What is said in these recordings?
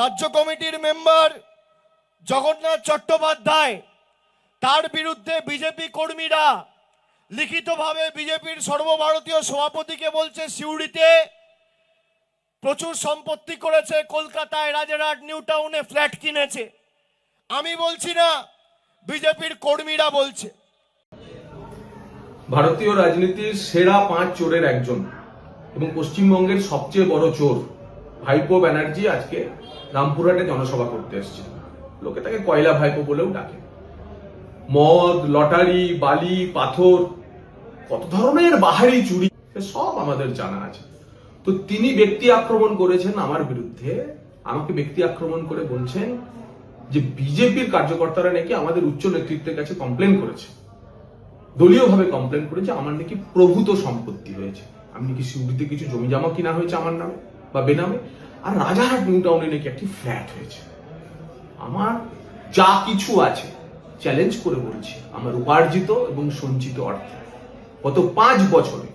রাজ্য কমিটির মেম্বার জগন্নাথ চট্টোপাধ্যায় তার বিরুদ্ধে বিজেপি কর্মীরা লিখিতভাবে বিজেপির সর্বভারতীয় সভাপতিকে বলছে সিউড়িতে প্রচুর সম্পত্তি করেছে, কলকাতায় রাজারহাট নিউ টাউনে ফ্ল্যাট কিনেছে। আমি বলছি না, বিজেপির কর্মীরা বলছে। ভারতীয় রাজনীতির সেরা 5 চোরের একজন এবং পশ্চিমবঙ্গের সবচেয়ে বড় চোর ভাইপো ব্যানার্জি আজকে রামপুরহাটে জনসভা করতে এসেছে। লোকে তাকে কয়লা ভাইপো বলেও ডাকে। মদ, লটারি, বালি, পাথর, কত ধরনের বাহারি চুরি সব আমাদের জানা আছে। তো তিনি ব্যক্তি আক্রমণ করেছেন আমার বিরুদ্ধে। আমাকে ব্যক্তি আক্রমণ করে বলছেন যে বিজেপির কার্যকর্তারা নাকি আমাদের উচ্চ নেতৃত্বের কাছে কমপ্লেন করেছে, দলীয়ভাবে কমপ্লেন করেছে আমার নাকি প্রভূত সম্পত্তি হয়েছে, আমি নাকি সিউড়িতে কিছু জমি জমা কিনা হয়েছে আমার নামে বা বেনামে, আর রাজারহাট নিউ টাউনে নাকি একটি ফ্ল্যাট হয়েছে। আমার যা কিছু আছে চ্যালেঞ্জ করে বলছি, আমার উপার্জিত এবং সঞ্চিত অর্থে গত 5 বছরে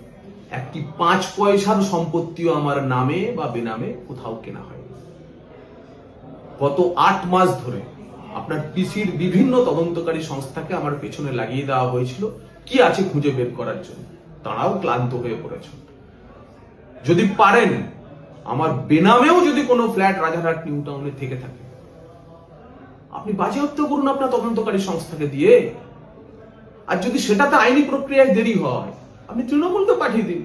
একটি 5 পয়সার সম্পত্তিও আমার নামে বা বেনামে কোথাও কেনা হয়। গত 8 মাস ধরে আপনার পিসির বিভিন্ন তদন্তকারী সংস্থাকে আমার পেছনে লাগিয়ে দেওয়া হয়েছিল কি আছে খুঁজে বের করার জন্য। তারাও ক্লান্ত হয়ে পড়েছেন। যদি পারেন আমার বেনামেও যদি কোনো ফ্ল্যাট রাজারহাট নিউ টাউনে থেকে থাকে, আপনি বাজেয়াপ্ত করুন আপনার তদন্তকারী সংস্থাকে দিয়ে। আর যদি সেটাতে আইনি প্রক্রিয়ায় দেরি হয়, আপনি তৃণমূলকে পাঠিয়ে দিন।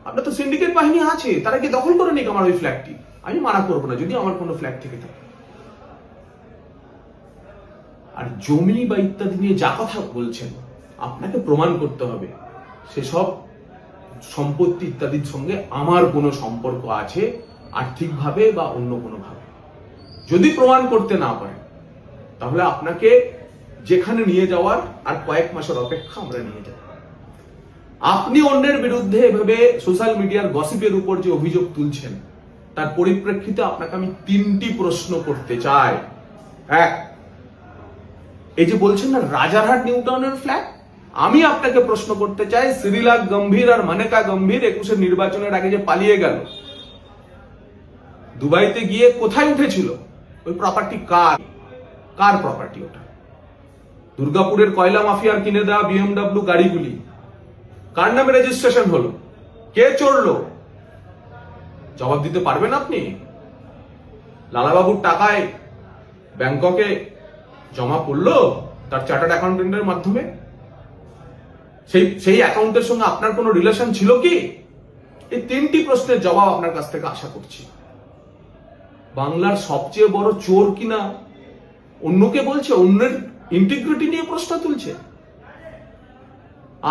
আপনার তো সিন্ডিকেট বাহিনী আছে, তারা কি দখল করে নিক আমার ওই ফ্ল্যাটটি। আমি মানা করবো না যদি আমার কোনো ফ্ল্যাট থেকে থাকে। আর জমি বা ইত্যাদি নিয়ে যা কথা বলছেন, আপনাকে প্রমাণ করতে হবে সেসব সম্পত্তি ইত্যাদির সঙ্গে আমার কোনো সম্পর্ক আছে আর্থিকভাবে বা অন্য কোনো ভাবে। যদি প্রমাণ করতে না পারেন তাহলে আপনাকে যেখানে নিয়ে যাওয়ার আর কয়েক মাসের অপেক্ষা আমরা নিয়ে যাব। আপনি অন্যের বিরুদ্ধে এভাবে সোশ্যাল মিডিয়ার গসিপের উপর যে অভিযোগ তুলছেন, তার পরিপ্রেক্ষিতে আপনাকে আমি 3টি প্রশ্ন করতে চাই। এক, এই যে বলছেন না রাজারহাট নিউ টাউনের ফ্ল্যাট, আমি আপনাকে প্রশ্ন করতে চাই শ্রীলাল গম্ভীর আর মানেকা গম্ভীর 21 নির্বাচনের আগে যে পালিয়ে গেল, দুবাইতে গিয়ে কোথায় উঠেছিল? ওই প্রপার্টি কার প্রপার্টি ওটা? দুর্গাপুরের কয়লা মাফিয়ার কিনে দেওয়া BMW গাড়িগুলি কার নামে রেজিস্ট্রেশন হলো? কে চড়লো? জবাব দিতে পারবেন আপনি? লালাবাবুর টাকায় ব্যাংককে জমা পড়লো তার চার্টার্ড অ্যাকাউন্টেন্টের মাধ্যমে। সেই অ্যাকাউন্টের সঙ্গে আপনার কোনো রিলেশন ছিল কি? এই 3টি প্রশ্নের জবাব আপনার কাছ থেকে আশা করছি। বাংলার সবচেয়ে বড় চোর কিনা অন্যকে বলছে, অন্যের ইন্টিগ্রিটি নিয়ে প্রশ্ন তুলছে।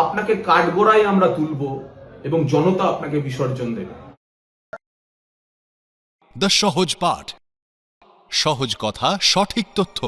আপনাকে কাঠগড়ায় আমরা তুলব এবং জনতা আপনাকে বিসর্জন দেবে। দ্য সহজ পাঠ, সহজ কথা, সঠিক তথ্য।